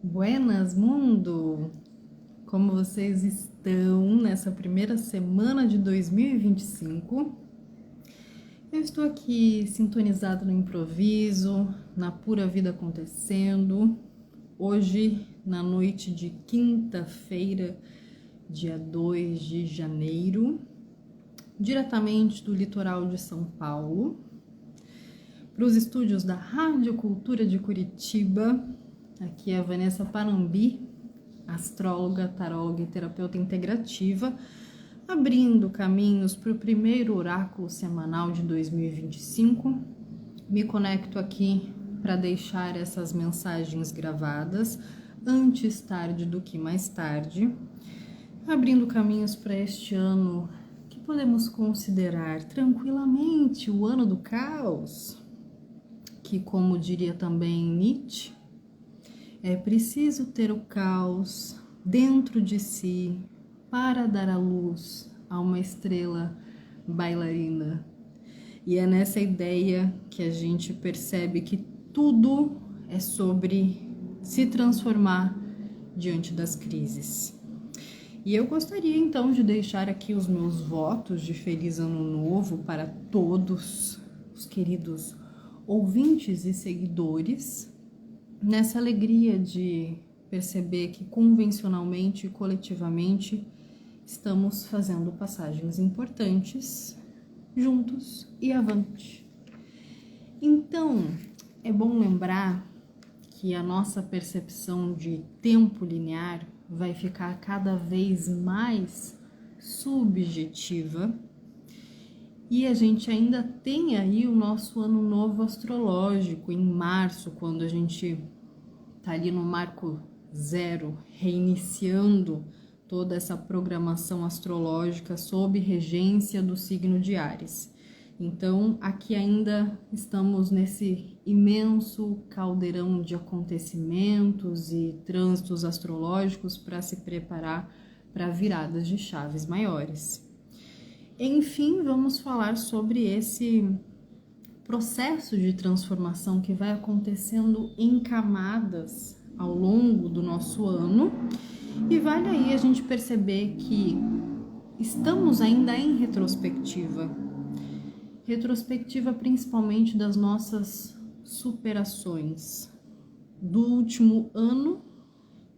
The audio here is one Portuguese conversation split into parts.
Buenas, mundo! Como vocês estão nessa primeira semana de 2025? Eu estou aqui sintonizado no improviso, na pura vida acontecendo. Hoje, na noite de quinta-feira, dia 2 de janeiro, diretamente do litoral de São Paulo, para os estúdios da Rádio Cultura de Curitiba. Aqui é a Vanessa Panambi, astróloga, taróloga e terapeuta integrativa, abrindo caminhos para o primeiro oráculo semanal de 2025. Me conecto aqui para deixar essas mensagens gravadas antes tarde do que mais tarde, abrindo caminhos para este ano que podemos considerar tranquilamente o ano do caos, que, como diria também Nietzsche, é preciso ter o caos dentro de si para dar a luz a uma estrela bailarina. E é nessa ideia que a gente percebe que tudo é sobre se transformar diante das crises. E eu gostaria então de deixar aqui os meus votos de feliz ano novo para todos os queridos ouvintes e seguidores, nessa alegria de perceber que convencionalmente e coletivamente estamos fazendo passagens importantes juntos e avante. Então, é bom lembrar que a nossa percepção de tempo linear vai ficar cada vez mais subjetiva. E a gente ainda tem aí o nosso ano novo astrológico em março, quando a gente tá ali no marco zero, reiniciando toda essa programação astrológica sob regência do signo de Áries. Então, aqui ainda estamos nesse imenso caldeirão de acontecimentos e trânsitos astrológicos para se preparar para viradas de chaves maiores. Enfim, vamos falar sobre esse processo de transformação que vai acontecendo em camadas ao longo do nosso ano, e vale aí a gente perceber que estamos ainda em retrospectiva principalmente das nossas superações do último ano,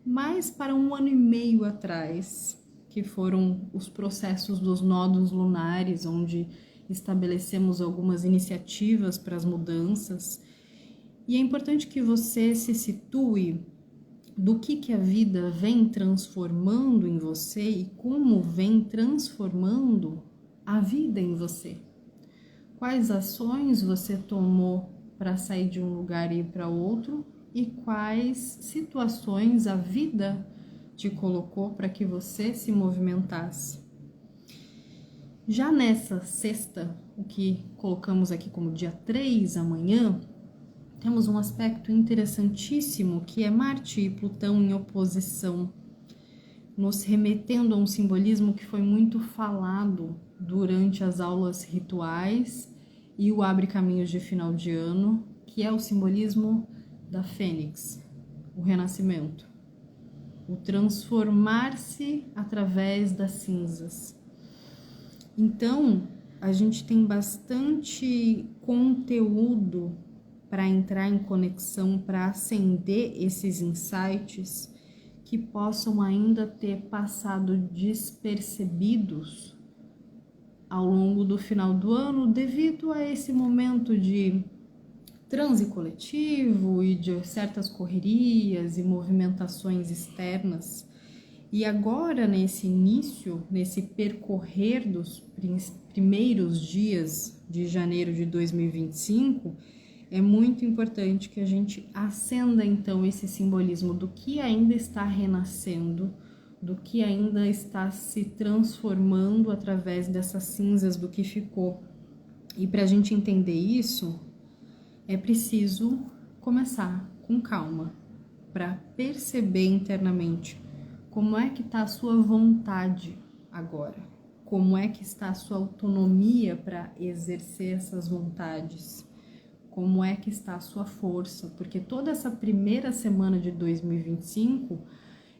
mas para um ano e meio atrás, que foram os processos dos nodos lunares, onde estabelecemos algumas iniciativas para as mudanças. E é importante que você se situe do que a vida vem transformando em você e como vem transformando a vida em você. Quais ações você tomou para sair de um lugar e ir para outro, e quais situações a vida te colocou para que você se movimentasse. Já nessa sexta, o que colocamos aqui como dia 3, amanhã, temos um aspecto interessantíssimo que é Marte e Plutão em oposição, nos remetendo a um simbolismo que foi muito falado durante as aulas rituais e o Abre Caminhos de final de ano, que é o simbolismo da Fênix, o renascimento, o transformar-se através das cinzas. Então, a gente tem bastante conteúdo para entrar em conexão, para acender esses insights que possam ainda ter passado despercebidos ao longo do final do ano, devido a esse momento de transe coletivo e de certas correrias e movimentações externas. E agora, nesse início, nesse percorrer dos primeiros dias de janeiro de 2025, é muito importante que a gente acenda então esse simbolismo do que ainda está renascendo, do que ainda está se transformando através dessas cinzas do que ficou. E para a gente entender isso, é preciso começar com calma, para perceber internamente como é que está a sua vontade agora, como é que está a sua autonomia para exercer essas vontades, como é que está a sua força, porque toda essa primeira semana de 2025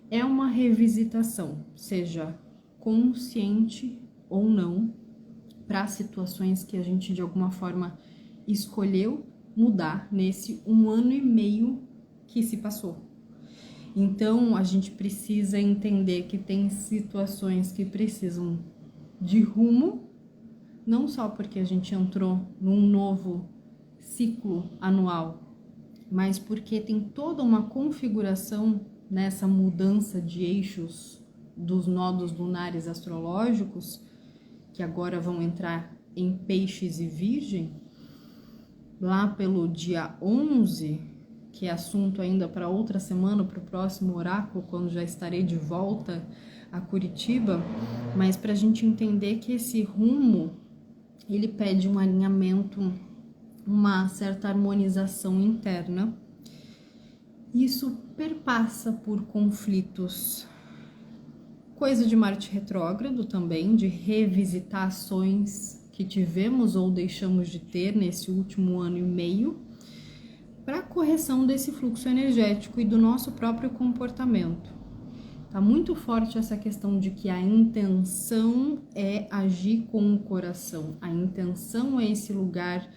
é uma revisitação, seja consciente ou não, para situações que a gente de alguma forma escolheu mudar nesse 1 ano e meio que se passou. Então a gente precisa entender que tem situações que precisam de rumo, não só porque a gente entrou num novo ciclo anual, mas porque tem toda uma configuração nessa mudança de eixos dos nodos lunares astrológicos, que agora vão entrar em Peixes e Virgem, lá pelo dia 11, que é assunto ainda para outra semana, para o próximo oráculo, quando já estarei de volta a Curitiba, mas para a gente entender que esse rumo, ele pede um alinhamento, uma certa harmonização interna. Isso perpassa por conflitos, coisa de Marte retrógrado também, de revisitar ações que tivemos ou deixamos de ter nesse último 1 ano e meio, para a correção desse fluxo energético e do nosso próprio comportamento. Tá muito forte essa questão de que a intenção é agir com o coração, a intenção é esse lugar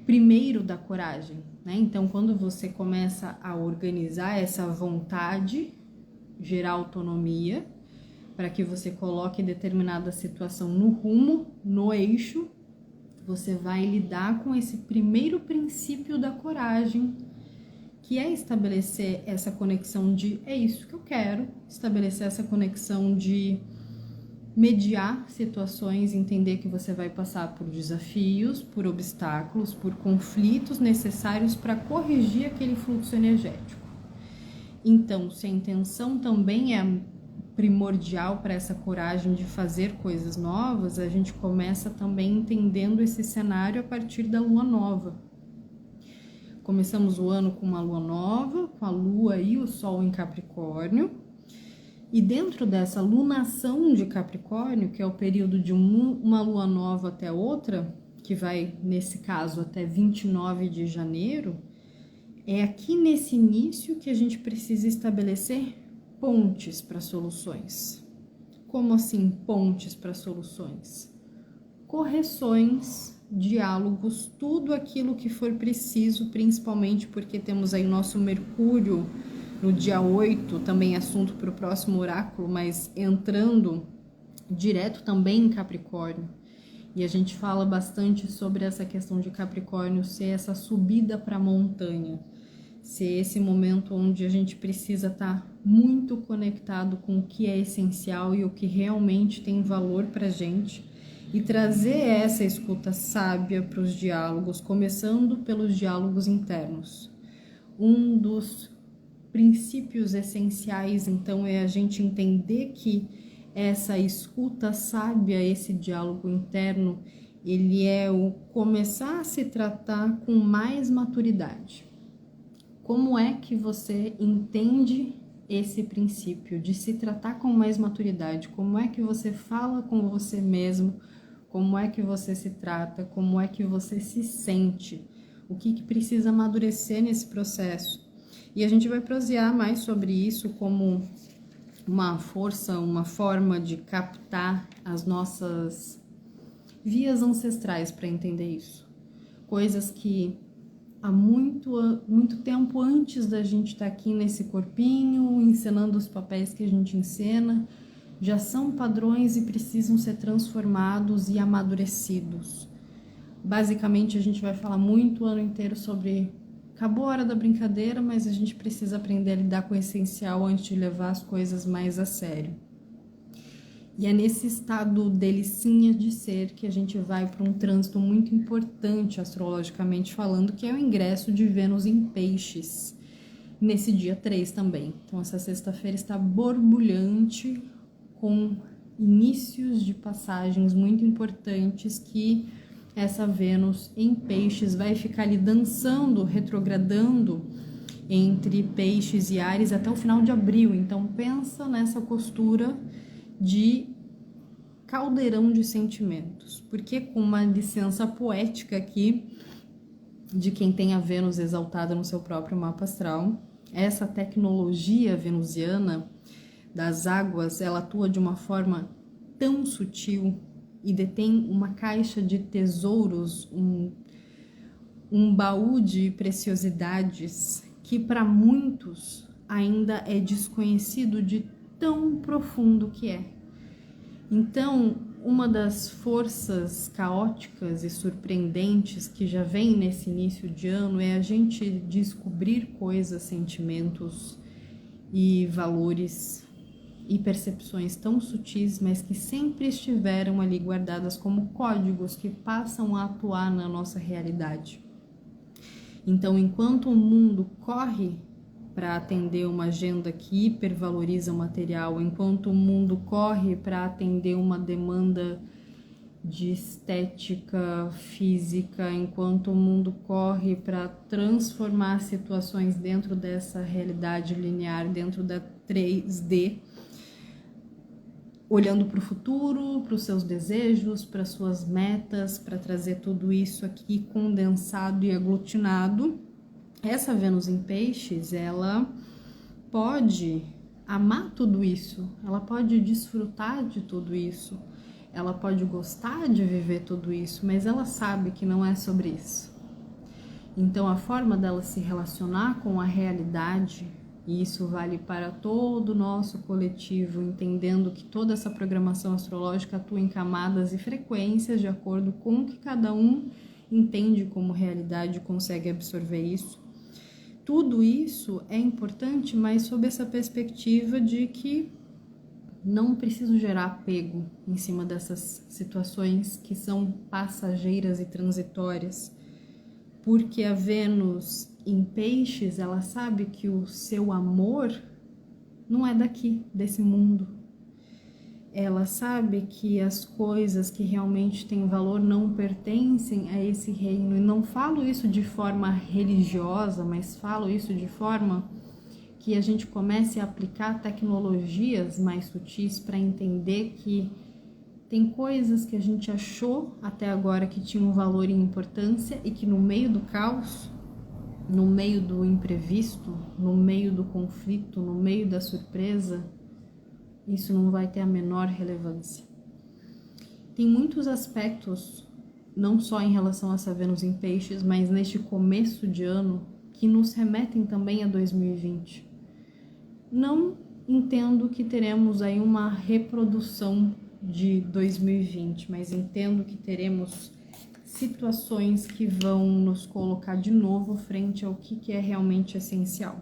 primeiro da coragem, né? Então, quando você começa a organizar essa vontade, gerar autonomia, para que você coloque determinada situação no rumo, no eixo, você vai lidar com esse primeiro princípio da coragem, que é estabelecer essa conexão de é isso que eu quero, estabelecer essa conexão de mediar situações, entender que você vai passar por desafios, por obstáculos, por conflitos necessários para corrigir aquele fluxo energético. Então, se a intenção também é primordial para essa coragem de fazer coisas novas, a gente começa também entendendo esse cenário a partir da lua nova. Começamos o ano com uma lua nova, com a lua e o sol em Capricórnio, e dentro dessa lunação de Capricórnio, que é o período de uma lua nova até outra, que vai, nesse caso, até 29 de janeiro, é aqui nesse início que a gente precisa estabelecer pontes para soluções. Como assim pontes para soluções? Correções, diálogos, tudo aquilo que for preciso, principalmente porque temos aí nosso Mercúrio no dia 8, também assunto para o próximo oráculo, mas entrando direto também em Capricórnio. E a gente fala bastante sobre essa questão de Capricórnio ser essa subida para a montanha, ser esse momento onde a gente precisa estar muito conectado com o que é essencial e o que realmente tem valor para a gente, e trazer essa escuta sábia para os diálogos, começando pelos diálogos internos. Um dos princípios essenciais, então, é a gente entender que essa escuta sábia, esse diálogo interno, ele é o começar a se tratar com mais maturidade. Como é que você entende esse princípio de se tratar com mais maturidade? Como é que você fala com você mesmo? Como é que você se trata? Como é que você se sente? O que precisa amadurecer nesse processo? E a gente vai prosear mais sobre isso como uma força, uma forma de captar as nossas vias ancestrais para entender isso. Coisas que há muito tempo antes da gente estar aqui nesse corpinho, encenando os papéis que a gente encena, já são padrões e precisam ser transformados e amadurecidos. Basicamente, a gente vai falar muito o ano inteiro sobre acabou a hora da brincadeira, mas a gente precisa aprender a lidar com o essencial antes de levar as coisas mais a sério. E é nesse estado delicinha de ser que a gente vai para um trânsito muito importante, astrologicamente falando, que é o ingresso de Vênus em Peixes, nesse dia 3 também. Então, essa sexta-feira está borbulhante, com inícios de passagens muito importantes que essa Vênus em Peixes vai ficar ali dançando, retrogradando entre Peixes e Áries até o final de abril. Então, pensa nessa costura de caldeirão de sentimentos, porque com uma licença poética aqui, de quem tem a Vênus exaltada no seu próprio mapa astral. Essa tecnologia venusiana das águas, ela atua de uma forma tão sutil e detém uma caixa de tesouros, um baú de preciosidades que para muitos ainda é desconhecido de tão profundo que é. Então, uma das forças caóticas e surpreendentes que já vem nesse início de ano é a gente descobrir coisas, sentimentos e valores e percepções tão sutis, mas que sempre estiveram ali guardadas como códigos que passam a atuar na nossa realidade. Então, enquanto o mundo corre para atender uma agenda que hipervaloriza o material, enquanto o mundo corre para atender uma demanda de estética física, enquanto o mundo corre para transformar situações dentro dessa realidade linear, dentro da 3D, olhando para o futuro, para os seus desejos, para suas metas, para trazer tudo isso aqui condensado e aglutinado. Essa Vênus em Peixes, ela pode amar tudo isso, ela pode desfrutar de tudo isso, ela pode gostar de viver tudo isso, mas ela sabe que não é sobre isso. Então, a forma dela se relacionar com a realidade, e isso vale para todo o nosso coletivo, entendendo que toda essa programação astrológica atua em camadas e frequências de acordo com o que cada um entende como realidade e consegue absorver isso. Tudo isso é importante, mas sob essa perspectiva de que não preciso gerar apego em cima dessas situações que são passageiras e transitórias, porque a Vênus em Peixes, ela sabe que o seu amor não é daqui, desse mundo. Ela sabe que as coisas que realmente têm valor não pertencem a esse reino. E não falo isso de forma religiosa, mas falo isso de forma que a gente comece a aplicar tecnologias mais sutis para entender que tem coisas que a gente achou até agora que tinham valor e importância e que no meio do caos, no meio do imprevisto, no meio do conflito, no meio da surpresa, isso não vai ter a menor relevância. Tem muitos aspectos, não só em relação a essa Vênus em Peixes, mas neste começo de ano, que nos remetem também a 2020. Não entendo que teremos aí uma reprodução de 2020, mas entendo que teremos situações que vão nos colocar de novo frente ao que é realmente essencial.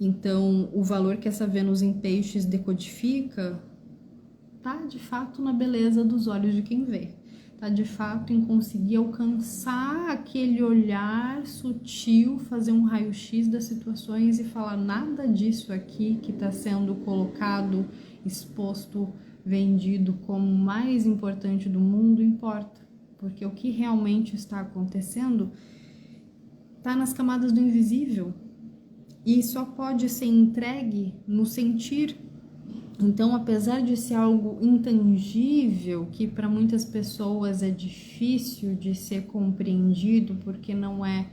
Então, o valor que essa Vênus em Peixes decodifica tá de fato na beleza dos olhos de quem vê. Tá de fato em conseguir alcançar aquele olhar sutil, fazer um raio-x das situações e falar nada disso aqui que está sendo colocado, exposto, vendido como o mais importante do mundo importa. Porque o que realmente está acontecendo está nas camadas do invisível. E só pode ser entregue no sentir. Então, apesar de ser algo intangível, que para muitas pessoas é difícil de ser compreendido, porque não é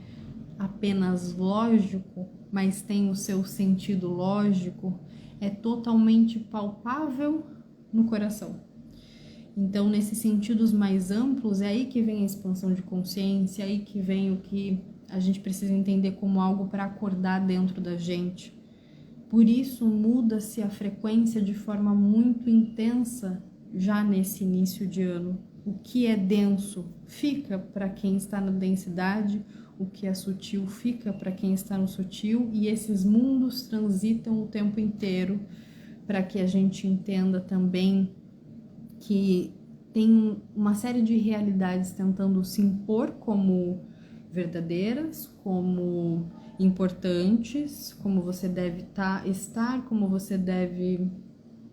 apenas lógico, mas tem o seu sentido lógico, é totalmente palpável no coração. Então, nesses sentidos mais amplos, é aí que vem a expansão de consciência, é aí que vem o que a gente precisa entender como algo para acordar dentro da gente. Por isso, muda-se a frequência de forma muito intensa já nesse início de ano. O que é denso fica para quem está na densidade, o que é sutil fica para quem está no sutil, e esses mundos transitam o tempo inteiro para que a gente entenda também que tem uma série de realidades tentando se impor como verdadeiras, como importantes, como você deve estar, como você deve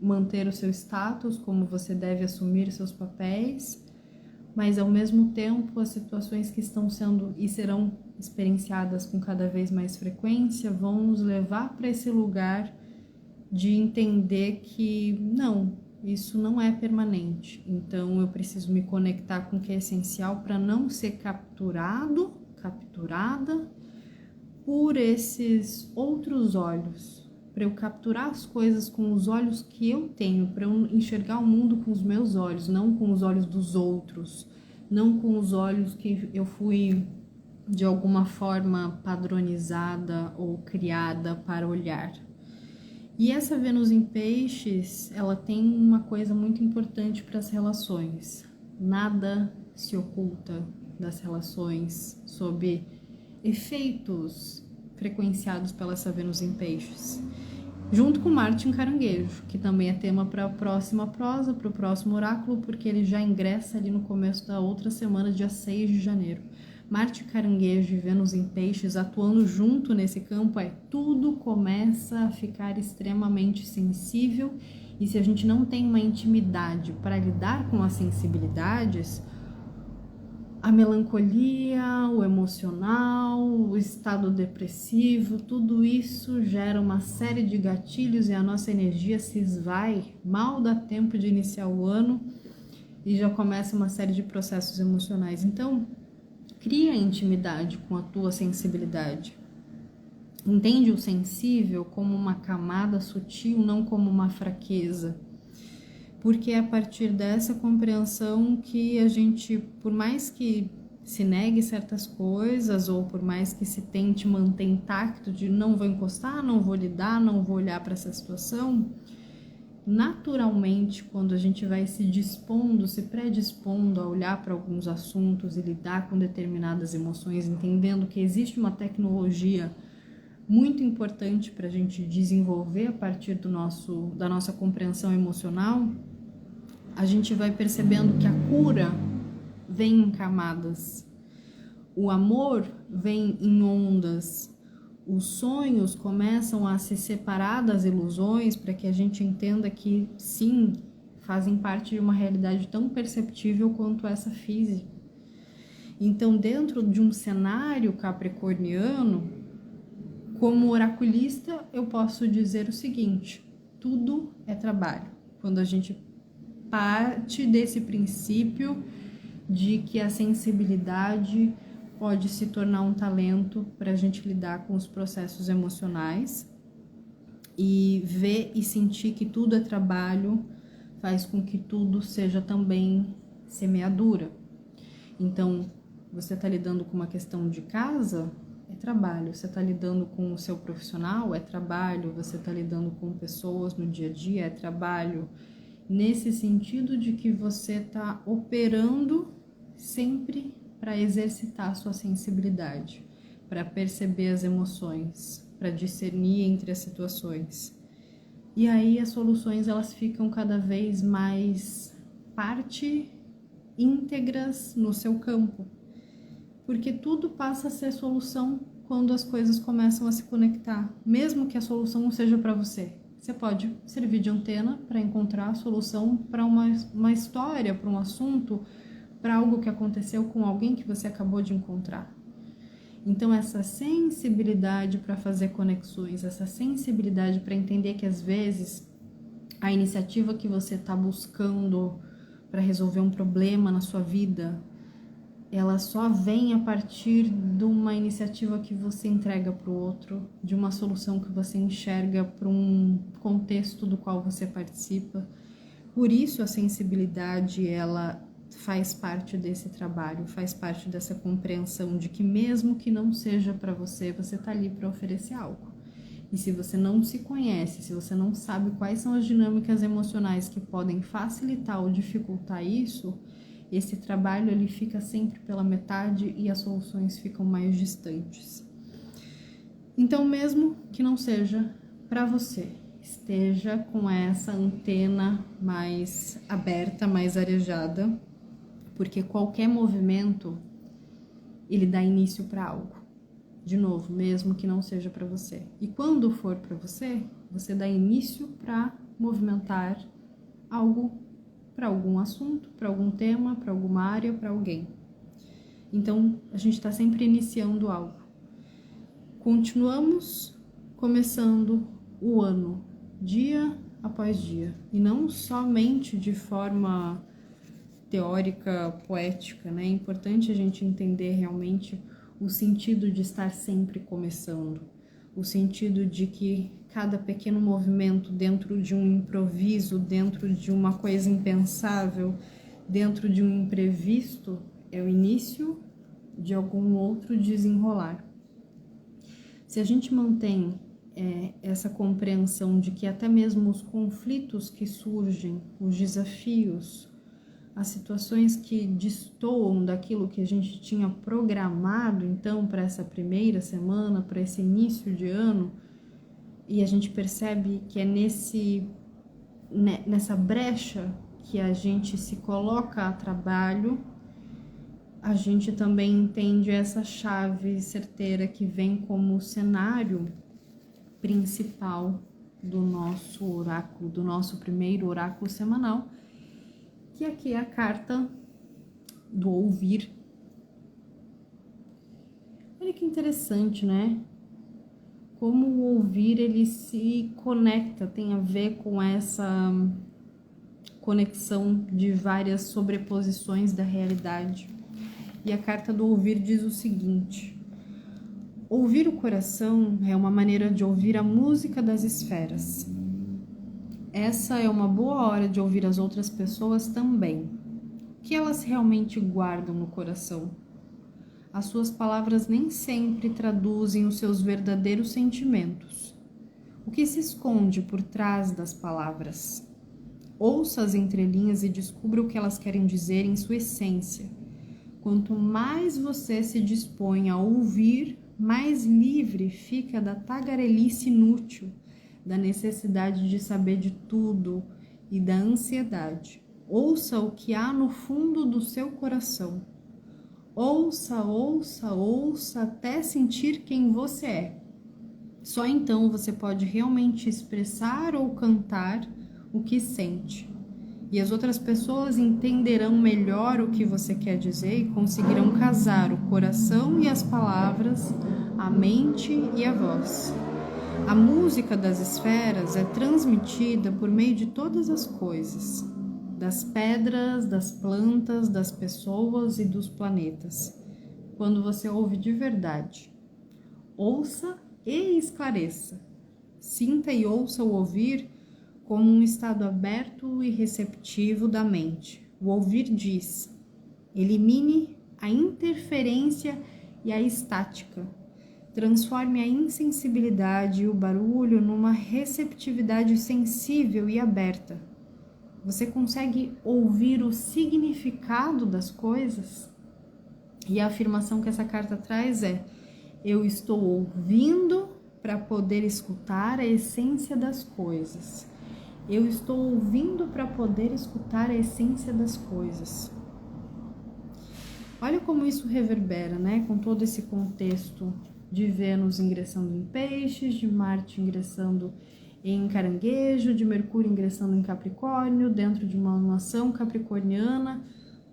manter o seu status, como você deve assumir seus papéis, mas ao mesmo tempo as situações que estão sendo e serão experienciadas com cada vez mais frequência vão nos levar para esse lugar de entender que não, isso não é permanente. Então eu preciso me conectar com o que é essencial para não ser capturada por esses outros olhos, para eu capturar as coisas com os olhos que eu tenho, para eu enxergar o mundo com os meus olhos, não com os olhos dos outros, não com os olhos que eu fui de alguma forma padronizada ou criada para olhar. E essa Vênus em Peixes, ela tem uma coisa muito importante para as relações. Nada se oculta das relações sob efeitos frequenciados pela essa Vênus em Peixes. Junto com Marte em Caranguejo, que também é tema para a próxima prosa, para o próximo oráculo, porque ele já ingressa ali no começo da outra semana, dia 6 de janeiro. Marte Caranguejo e Vênus em Peixes atuando junto nesse campo, tudo começa a ficar extremamente sensível, e se a gente não tem uma intimidade para lidar com as sensibilidades, a melancolia, o emocional, o estado depressivo, tudo isso gera uma série de gatilhos e a nossa energia se esvai, mal dá tempo de iniciar o ano e já começa uma série de processos emocionais. Então, cria intimidade com a tua sensibilidade. Entende o sensível como uma camada sutil, não como uma fraqueza. Porque é a partir dessa compreensão que a gente, por mais que se negue certas coisas, ou por mais que se tente manter intacto de não vou encostar, não vou lidar, não vou olhar para essa situação, naturalmente, quando a gente vai se dispondo, se predispondo a olhar para alguns assuntos e lidar com determinadas emoções, entendendo que existe uma tecnologia muito importante para a gente desenvolver a partir da nossa compreensão emocional, a gente vai percebendo que a cura vem em camadas, o amor vem em ondas, os sonhos começam a se separar das ilusões para que a gente entenda que sim, fazem parte de uma realidade tão perceptível quanto essa física. Então, dentro de um cenário capricorniano, como oraculista, eu posso dizer o seguinte: tudo é trabalho. Quando a gente parte desse princípio de que a sensibilidade pode se tornar um talento para a gente lidar com os processos emocionais, e ver e sentir que tudo é trabalho faz com que tudo seja também semeadura. Então, você está lidando com uma questão de casa, é trabalho. Você está lidando com o seu profissional, é trabalho. Você está lidando com pessoas no dia a dia, é trabalho. Nesse sentido de que você está operando sempre para exercitar a sua sensibilidade, para perceber as emoções, para discernir entre as situações. E aí as soluções elas ficam cada vez mais parte íntegras no seu campo, porque tudo passa a ser solução quando as coisas começam a se conectar, mesmo que a solução não seja para você. Você pode servir de antena para encontrar a solução para uma história, para um assunto, para algo que aconteceu com alguém que você acabou de encontrar. Então, essa sensibilidade para fazer conexões, essa sensibilidade para entender que às vezes a iniciativa que você está buscando para resolver um problema na sua vida, ela só vem a partir de uma iniciativa que você entrega para o outro, de uma solução que você enxerga para um contexto do qual você participa. Por isso a sensibilidade, ela faz parte desse trabalho, faz parte dessa compreensão de que mesmo que não seja para você, você está ali para oferecer algo. E se você não se conhece, se você não sabe quais são as dinâmicas emocionais que podem facilitar ou dificultar isso, esse trabalho ele fica sempre pela metade e as soluções ficam mais distantes. Então, mesmo que não seja para você, esteja com essa antena mais aberta, mais arejada, porque qualquer movimento ele dá início para algo. De novo, mesmo que não seja para você. E quando for para você, você dá início para movimentar algo, para algum assunto, para algum tema, para alguma área, para alguém. Então, a gente está sempre iniciando algo. Continuamos começando o ano, dia após dia, e não somente de forma teórica, poética, né? É importante a gente entender realmente o sentido de estar sempre começando, o sentido de que cada pequeno movimento dentro de um improviso, dentro de uma coisa impensável, dentro de um imprevisto, é o início de algum outro desenrolar. Se a gente mantém essa compreensão de que até mesmo os conflitos que surgem, os desafios, as situações que destoam daquilo que a gente tinha programado, então, para essa primeira semana, para esse início de ano, e a gente percebe que é nessa brecha que a gente se coloca a trabalho, a gente também entende essa chave certeira que vem como cenário principal do nosso oráculo, do nosso primeiro oráculo semanal, que aqui é a carta do ouvir. Olha que interessante, né? Como o ouvir ele se conecta, tem a ver com essa conexão de várias sobreposições da realidade. E a carta do ouvir diz o seguinte: ouvir o coração é uma maneira de ouvir a música das esferas. Essa é uma boa hora de ouvir as outras pessoas também. O que elas realmente guardam no coração? As suas palavras nem sempre traduzem os seus verdadeiros sentimentos. O que se esconde por trás das palavras? Ouça as entrelinhas e descubra o que elas querem dizer em sua essência. Quanto mais você se dispõe a ouvir, mais livre fica da tagarelice inútil, da necessidade de saber de tudo e da ansiedade. Ouça o que há no fundo do seu coração. Ouça, ouça, ouça até sentir quem você é. Só então você pode realmente expressar ou cantar o que sente. E as outras pessoas entenderão melhor o que você quer dizer e conseguirão casar o coração e as palavras, a mente e a voz. A música das esferas é transmitida por meio de todas as coisas, das pedras, das plantas, das pessoas e dos planetas. Quando você ouve de verdade, ouça e esclareça. Sinta e ouça o ouvir como um estado aberto e receptivo da mente. O ouvir diz: elimine a interferência e a estática. Transforme a insensibilidade e o barulho numa receptividade sensível e aberta. Você consegue ouvir o significado das coisas? E a afirmação que essa carta traz é: eu estou ouvindo para poder escutar a essência das coisas. Eu estou ouvindo para poder escutar a essência das coisas. Olha como isso reverbera, né? Com todo esse contexto de Vênus ingressando em Peixes, de Marte ingressando em Caranguejo, de Mercúrio ingressando em Capricórnio, dentro de uma alunação capricorniana,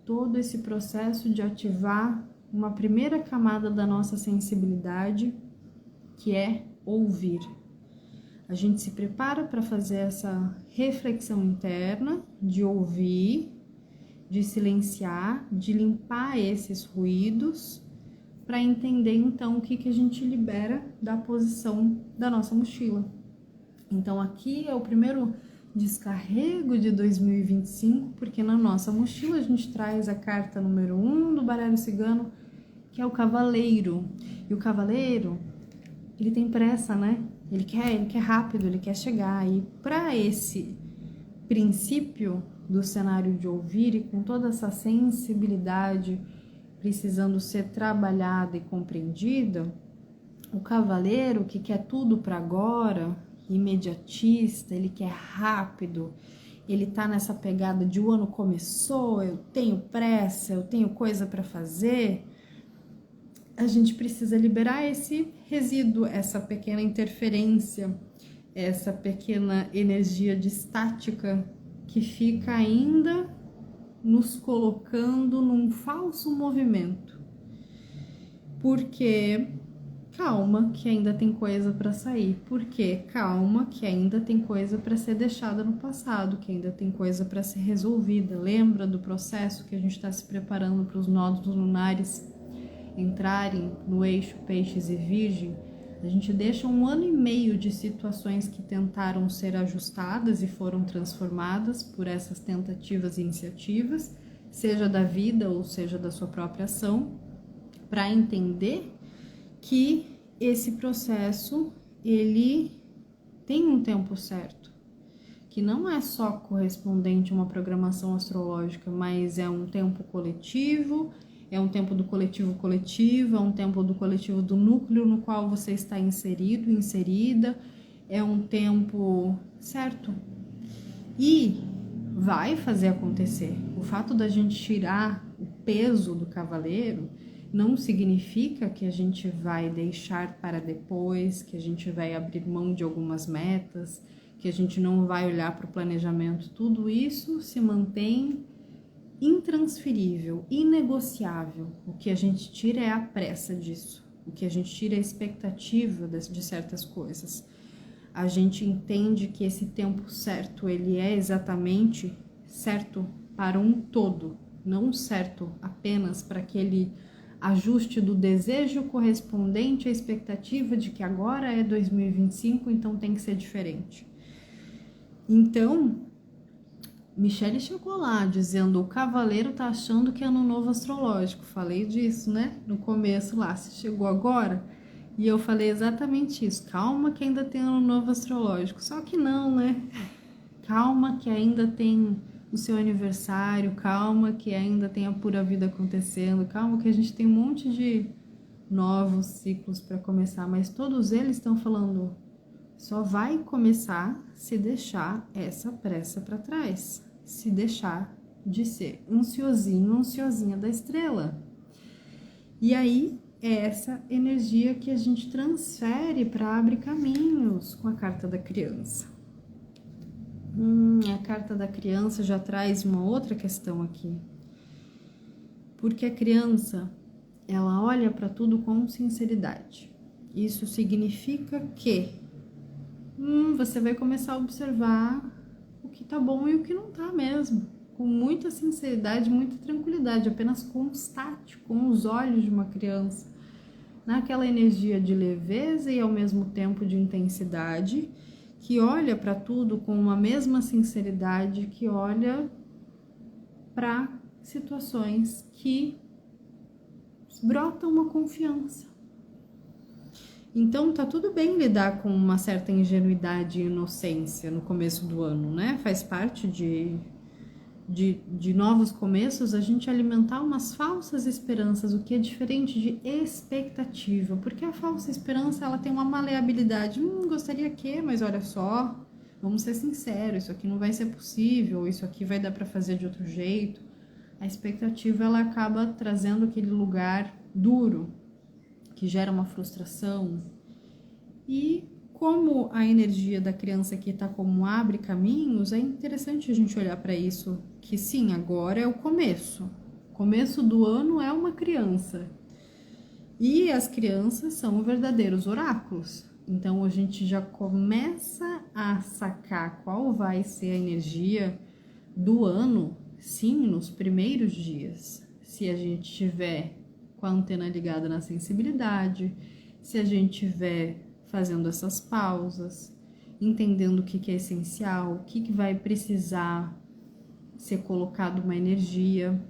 todo esse processo de ativar uma primeira camada da nossa sensibilidade, que é ouvir. A gente se prepara para fazer essa reflexão interna, de ouvir, de silenciar, de limpar esses ruídos, para entender então o que a gente libera da posição da nossa mochila. Então aqui é o primeiro descarrego de 2025, porque na nossa mochila a gente traz a carta número 1 do baralho cigano, que é o cavaleiro. E o cavaleiro, ele tem pressa, né? Ele quer rápido, ele quer chegar. E para esse princípio do cenário de ouvir, e com toda essa sensibilidade precisando ser trabalhada e compreendida, o cavaleiro que quer tudo para agora, imediatista, ele quer rápido, ele tá nessa pegada de o ano começou, eu tenho pressa, eu tenho coisa para fazer. A gente precisa liberar esse resíduo, essa pequena interferência, essa pequena energia de estática que fica ainda nos colocando num falso movimento. Porque calma, que ainda tem coisa para sair. Por quê? Calma, que ainda tem coisa para ser deixada no passado, que ainda tem coisa para ser resolvida. Lembra do processo que a gente está se preparando para os nódulos lunares entrarem no eixo Peixes e Virgem? A gente deixa 1 ano e meio de situações que tentaram ser ajustadas e foram transformadas por essas tentativas e iniciativas, seja da vida ou seja da sua própria ação, para entender que esse processo ele tem um tempo certo, que não é só correspondente a uma programação astrológica, mas é um tempo coletivo, é um tempo do coletivo coletivo, é um tempo do coletivo do núcleo no qual você está inserido, inserida, é um tempo certo e vai fazer acontecer. O fato da gente tirar o peso do cavaleiro não significa que a gente vai deixar para depois, que a gente vai abrir mão de algumas metas, que a gente não vai olhar para o planejamento. Tudo isso se mantém intransferível, inegociável. O que a gente tira é a pressa disso. O que a gente tira é a expectativa de certas coisas. A gente entende que esse tempo certo, ele é exatamente certo para um todo, não certo apenas para aquele ajuste do desejo correspondente à expectativa de que agora é 2025, então tem que ser diferente. Então, Michele chegou lá dizendo: o cavaleiro tá achando que é ano novo astrológico. Falei disso, né? No começo lá, se chegou agora. E eu falei exatamente isso. Calma que ainda tem ano novo astrológico. Só que não, né? Calma que ainda tem o seu aniversário. Calma que ainda tem a pura vida acontecendo. Calma que a gente tem um monte de novos ciclos para começar. Mas todos eles estão falando: só vai começar se deixar essa pressa para trás. Se deixar de ser ansiosinho, ansiosinha da estrela. E aí é essa energia que a gente transfere para Abre Caminhos com a carta da criança. A carta da criança já traz uma outra questão aqui. Porque a criança, ela olha para tudo com sinceridade. Isso significa que você vai começar a observar o que tá bom e o que não tá mesmo. Com muita sinceridade, muita tranquilidade. Apenas constate com os olhos de uma criança, naquela energia de leveza e ao mesmo tempo de intensidade, que olha para tudo com uma mesma sinceridade, que olha para situações que brotam uma confiança. Então tá tudo bem lidar com uma certa ingenuidade e inocência no começo do ano, né? Faz parte de novos começos a gente alimentar umas falsas esperanças, o que é diferente de expectativa, porque a falsa esperança ela tem uma maleabilidade. Gostaria que, mas olha só, vamos ser sinceros, isso aqui não vai ser possível, isso aqui vai dar para fazer de outro jeito. A expectativa ela acaba trazendo aquele lugar duro que gera uma frustração. E como a energia da criança aqui está como abre caminhos, é interessante a gente olhar para isso, que sim, agora é o começo. O começo do ano é uma criança. E as crianças são verdadeiros oráculos. Então a gente já começa a sacar qual vai ser a energia do ano, sim, nos primeiros dias. Se a gente tiver com a antena ligada na sensibilidade, se a gente tiver fazendo essas pausas, entendendo o que é essencial, o que vai precisar ser colocado uma energia.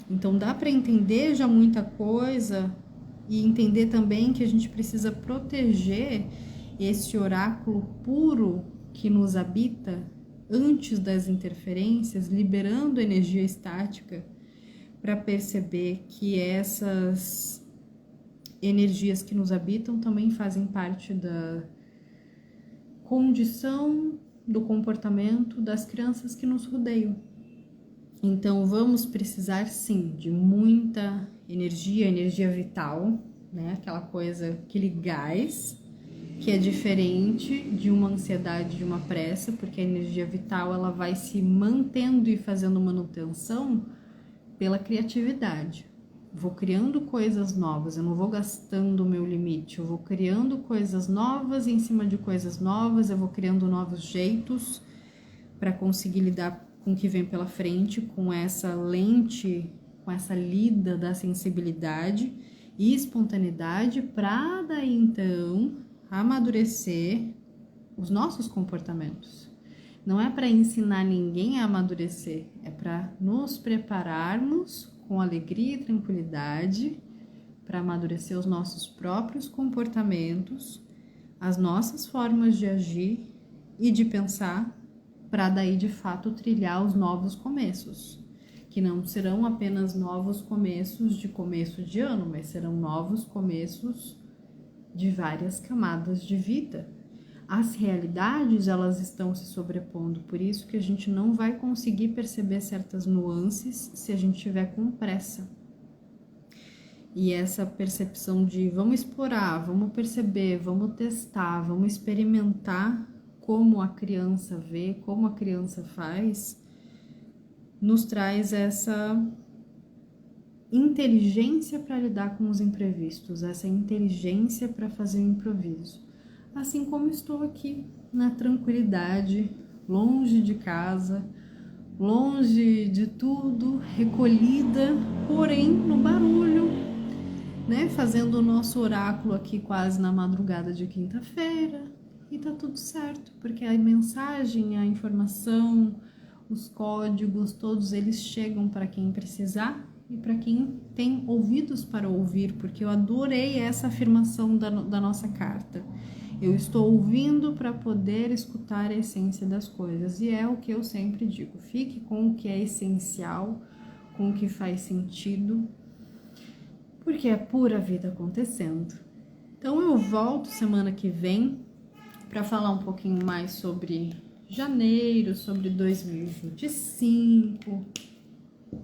Então dá para entender já muita coisa e entender também que a gente precisa proteger esse oráculo puro que nos habita antes das interferências, liberando energia estática, para perceber que essas energias que nos habitam também fazem parte da condição do comportamento das crianças que nos rodeiam. Então vamos precisar sim de muita energia vital, né? Aquela coisa, aquele gás que é diferente de uma ansiedade, de uma pressa, porque a energia vital ela vai se mantendo e fazendo manutenção pela criatividade. vou criando coisas novas, eu não vou gastando o meu limite, eu vou criando coisas novas e em cima de coisas novas, eu vou criando novos jeitos para conseguir lidar com o que vem pela frente, com essa lente, com essa lida da sensibilidade e espontaneidade, para daí então amadurecer os nossos comportamentos. Não é para ensinar ninguém a amadurecer, é para nos prepararmos com alegria e tranquilidade para amadurecer os nossos próprios comportamentos, as nossas formas de agir e de pensar, para daí de fato trilhar os novos começos, que não serão apenas novos começos de começo de ano, mas serão novos começos de várias camadas de vida. As realidades, elas estão se sobrepondo, por isso que a gente não vai conseguir perceber certas nuances se a gente tiver com pressa. E essa percepção de vamos explorar, vamos perceber, vamos testar, vamos experimentar como a criança vê, como a criança faz, nos traz essa inteligência para lidar com os imprevistos, essa inteligência para fazer o improviso. Assim como estou aqui na tranquilidade, longe de casa, longe de tudo, recolhida, porém no barulho, né? Fazendo o nosso oráculo aqui quase na madrugada de quinta-feira, e tá tudo certo, porque a mensagem, a informação, os códigos, todos eles chegam para quem precisar e para quem tem ouvidos para ouvir, porque eu adorei essa afirmação da nossa carta. Eu estou ouvindo para poder escutar a essência das coisas, e é o que eu sempre digo: fique com o que é essencial, com o que faz sentido, porque é pura vida acontecendo. Então eu volto semana que vem para falar um pouquinho mais sobre janeiro, sobre 2025,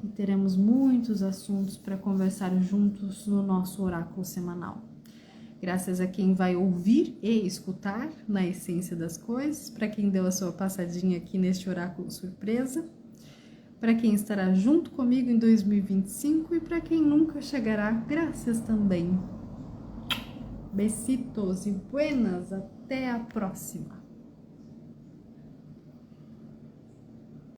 e teremos muitos assuntos para conversar juntos no nosso oráculo semanal. Graças a quem vai ouvir e escutar na essência das coisas, para quem deu a sua passadinha aqui neste oráculo surpresa, para quem estará junto comigo em 2025 e para quem nunca chegará, graças também. Besitos e buenas, até a próxima!